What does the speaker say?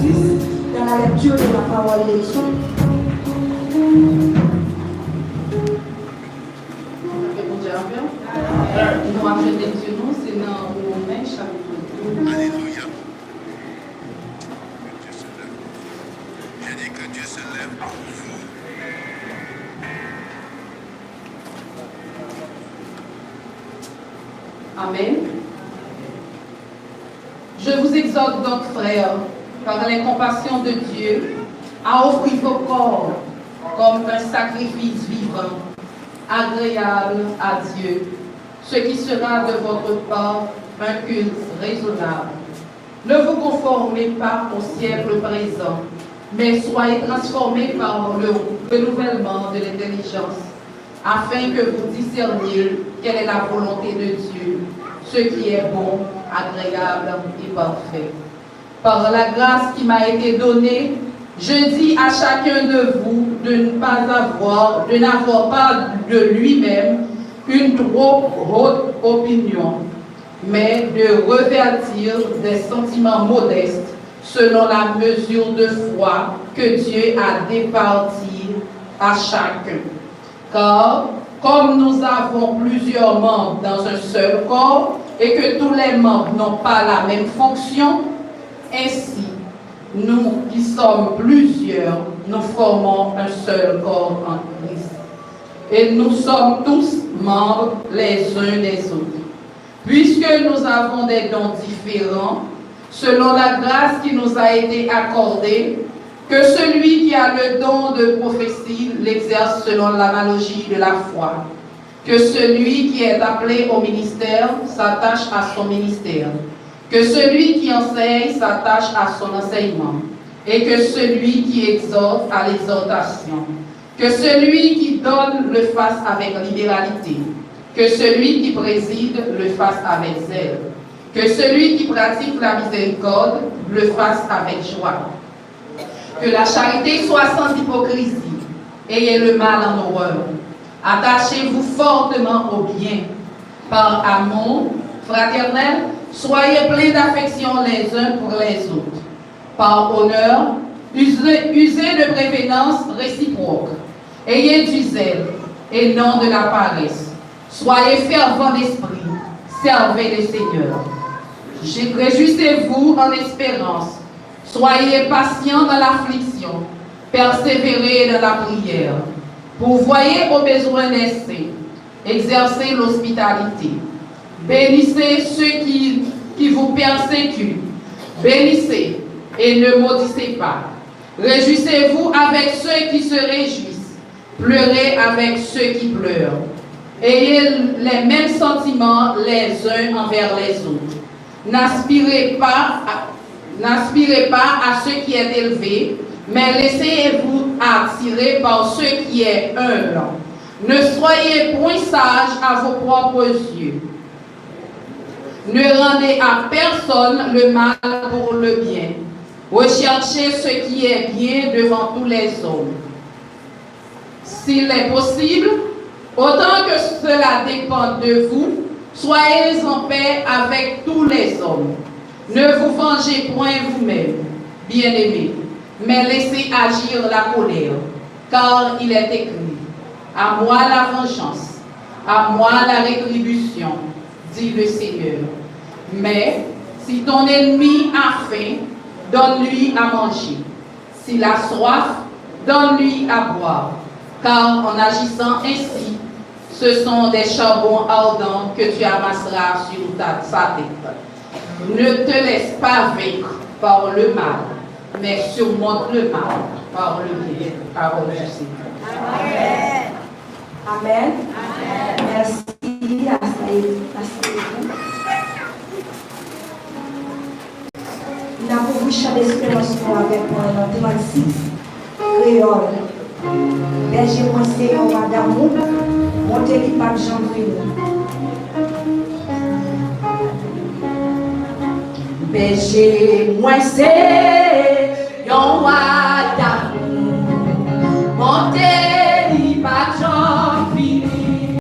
Jésus-Christ dans la lecture de la parole de Dieu. Nous avons fait Dieu, c'est dans Romains chapitre 12. Alléluia. Je dis que Dieu se lève pour vous. Amen. Je vous exhorte donc, frères, par les compassions de Dieu, à offrir vos corps comme un sacrifice vivant, agréable à Dieu, ce qui sera de votre part un culte raisonnable. Ne vous conformez pas au siècle présent, mais soyez transformés par le renouvellement de l'intelligence, afin que vous discerniez quelle est la volonté de Dieu, ce qui est bon, agréable et parfait. Par la grâce qui m'a été donnée, je dis à chacun de vous de n'avoir pas de lui-même une trop haute opinion, mais de revêtir des sentiments modestes selon la mesure de foi que Dieu a départie à chacun. Car, comme nous avons plusieurs membres dans un seul corps et que tous les membres n'ont pas la même fonction, ainsi, nous qui sommes plusieurs, nous formons un seul corps en Christ. Et nous sommes tous membres les uns des autres. Puisque nous avons des dons différents, selon la grâce qui nous a été accordée, que celui qui a le don de prophétie l'exerce selon l'analogie de la foi. Que celui qui est appelé au ministère s'attache à son ministère. Que celui qui enseigne s'attache à son enseignement. Et que celui qui exhorte à l'exhortation. Que celui qui donne le fasse avec libéralité. Que celui qui préside le fasse avec zèle. Que celui qui pratique la miséricorde le fasse avec joie. Que la charité soit sans hypocrisie. Ayez le mal en horreur. Attachez-vous fortement au bien. Par amour fraternel, soyez pleins d'affection les uns pour les autres. Par honneur, usez de prévénance réciproque. Ayez du zèle et non de la paresse. Soyez fervents d'esprit. Servez le Seigneur. Réjouissez-vous en espérance. Soyez patients dans l'affliction. Persévérez dans la prière. Pourvoyez aux besoins des saints. Exercez l'hospitalité. Bénissez ceux qui vous persécutent. Bénissez et ne maudissez pas. Réjouissez-vous avec ceux qui se réjouissent. Pleurez avec ceux qui pleurent. Ayez les mêmes sentiments les uns envers les autres. N'aspirez pas à ce qui est élevé, mais laissez-vous attirer par ce qui est humble. Ne soyez point sages à vos propres yeux. Ne rendez à personne le mal pour le bien. Recherchez ce qui est bien devant tous les hommes. S'il est possible, autant que cela dépend de vous, soyez en paix avec tous les hommes. Ne vous vengez point vous-même, bien-aimés, mais laissez agir la colère, car il est écrit, à moi la vengeance, à moi la rétribution, dit le Seigneur. Mais si ton ennemi a faim, donne-lui à manger. S'il a soif, donne-lui à boire. Car en agissant ainsi, ce sont des charbons ardents que tu amasseras sur sa tête. Ne te laisse pas vaincre par le mal, mais surmonte le mal par le bien. Parole du Seigneur. Amen. Amen. Amen. Merci à Saïd. Nous avons pour chant d'espérance avec moi dans 36 créole. Berger moi c'est un roi d'amour, montez qui pas Jean Berger moi c'est un roi